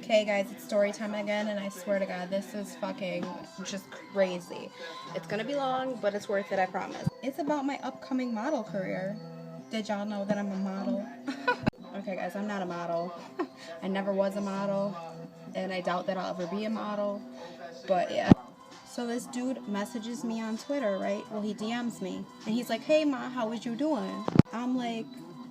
Okay, guys, it's story time again, and I swear to God, this is fucking just crazy. It's gonna be long, but it's worth it, I promise. It's about my upcoming model career. Did y'all know that I'm a model? Okay, guys, I'm not a model. I never was a model, and I doubt that I'll ever be a model, but yeah. So this dude messages me on Twitter, right? Well, he DMs me, and he's like, "Hey, Ma, how was you doing?" I'm like,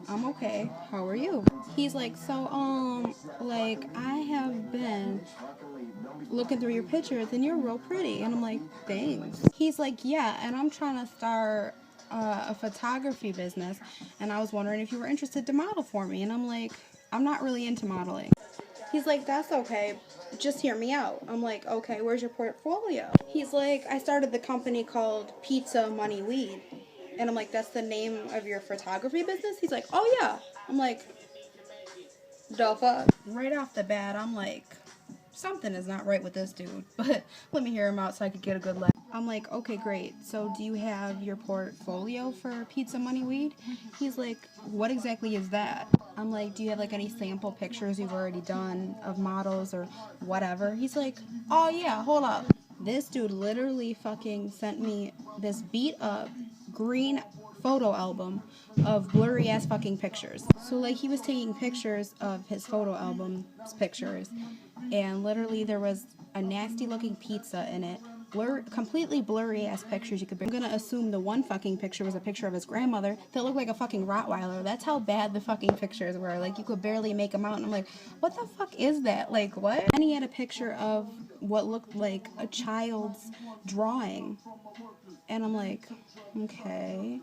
"I'm okay. How are you?" He's like, "So, like, I have been looking through your pictures, and you're real pretty." And I'm like, "Thanks." He's like, "Yeah, and I'm trying to start a photography business, and I was wondering if you were interested to model for me." And I'm like, "I'm not really into modeling." He's like, "That's okay. Just hear me out." I'm like, "Okay, where's your portfolio?" He's like, "I started the company called Pizza Money Weed." And I'm like, "That's the name of your photography business?" He's like, "Oh, yeah." I'm like, "The fuck?" Right off the bat, I'm like, something is not right with this dude. But let me hear him out so I could get a good laugh. I'm like, "Okay, great. So do you have your portfolio for Pizza Money Weed?" He's like, "What exactly is that?" I'm like, "Do you have like any sample pictures you've already done of models or whatever?" He's like, "Oh yeah, hold up." This dude literally fucking sent me this beat up green photo album of blurry ass fucking pictures. So like he was taking pictures of his photo album's pictures, and literally there was a nasty looking pizza in it. Completely blurry ass pictures you could bring. I'm gonna assume the one fucking picture was a picture of his grandmother that looked like a fucking Rottweiler. That's how bad the fucking pictures were. Like you could barely make them out. And I'm like, what the fuck is that? Like what? And he had a picture of what looked like a child's drawing. And I'm like, okay.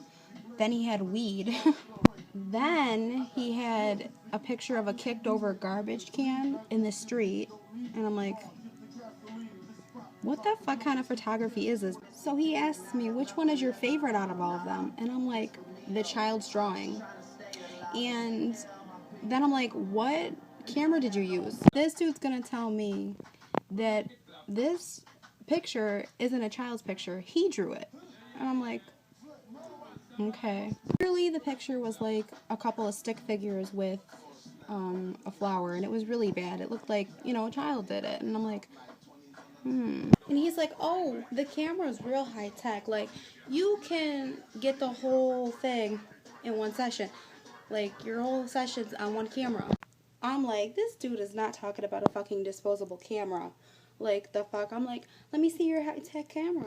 Then he had weed. Then he had a picture of a kicked over garbage can in the street. And I'm like, what the fuck kind of photography is this? So he asks me, which one is your favorite out of all of them? And I'm like, the child's drawing. And then I'm like, what camera did you use? This dude's gonna tell me that this picture isn't a child's picture. He drew it. And I'm like, okay. Literally, the picture was like a couple of stick figures with a flower, and it was really bad. It looked like, a child did it. And I'm like, And he's like, "Oh, the camera's real high tech. Like, you can get the whole thing in one session. Like, your whole session's on one camera." I'm like, this dude is not talking about a fucking disposable camera. Like, the fuck? I'm like, "Let me see your high tech camera."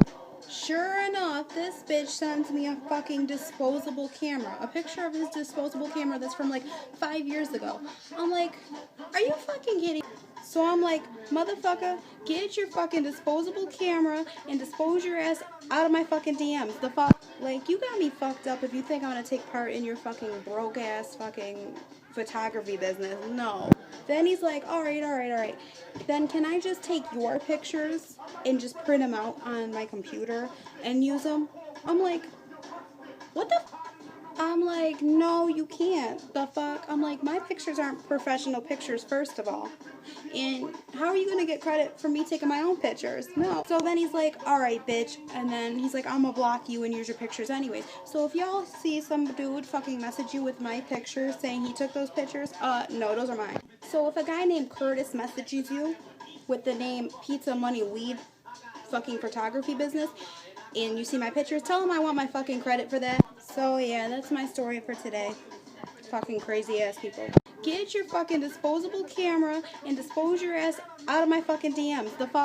Sure enough, this bitch sends me a fucking disposable camera. A picture of his disposable camera that's from like 5 years ago. I'm like, are you fucking kidding? So I'm like, motherfucker, get your fucking disposable camera and dispose your ass out of my fucking DMs. The fuck? Like, you got me fucked up if you think I'm gonna take part in your fucking broke ass fucking photography business. No. Then he's like, all right. Then can I just take your pictures and just print them out on my computer and use them? I'm like, what the I'm like, no, you can't. The fuck? I'm like, my pictures aren't professional pictures, first of all. And how are you going to get credit for me taking my own pictures? No. So then he's like, all right, bitch. And then he's like, I'm going to block you and use your pictures anyways. So if y'all see some dude fucking message you with my pictures saying he took those pictures, no, those are mine. So if a guy named Curtis messages you with the name Pizza Money Weed fucking photography business, and you see my pictures, tell him I want my fucking credit for that. So yeah, that's my story for today. Fucking crazy ass people. Get your fucking disposable camera and dispose your ass out of my fucking DMs. The fuck?